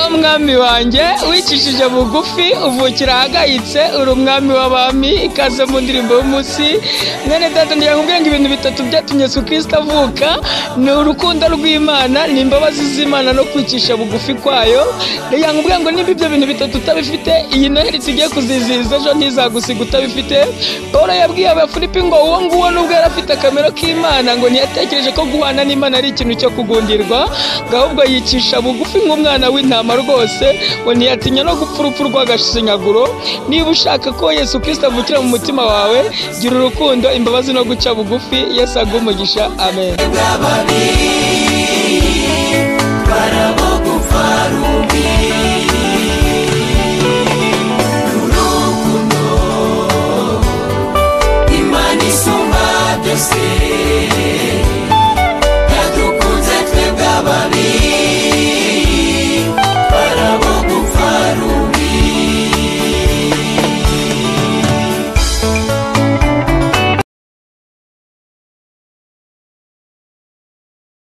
umwami wanjye wicishije bugufi uvukira ahagayitse uri umwami w'abami ikaze mu ndirimbo y'umunsi. Mwene data ngira nkubwire ngo ibintu bitatu byatumye Yesu Kristo avuka ni urukundo rw'Imana, ni imbabazi z'Imana no kwicisha bugufi kwayo. Ngira nkubwire ngo niba ibyo bintu bitatu utabifite iyi Noheli tugiye kuzizihiza ejo ntizagusiga utabifite. Paulo yabwiye Abafilipi ngo uwo nguwo nubwo yari afite akamero k'Imana ngo ntiyatekereje ko guhana n'Imana ari ikintu cyo kugundirwa, ahubwo yicisha bugufi nk'umwana w'intama rwose, ngo ntiyatinya no gupfa urupfu rw'agashinyaguro. Niba ushaka ko Yesu Kristo avukira mu mutima wawe, gira urukundo, imbabazi no guca bugufi. Yesu aguhe umugisha. Amen.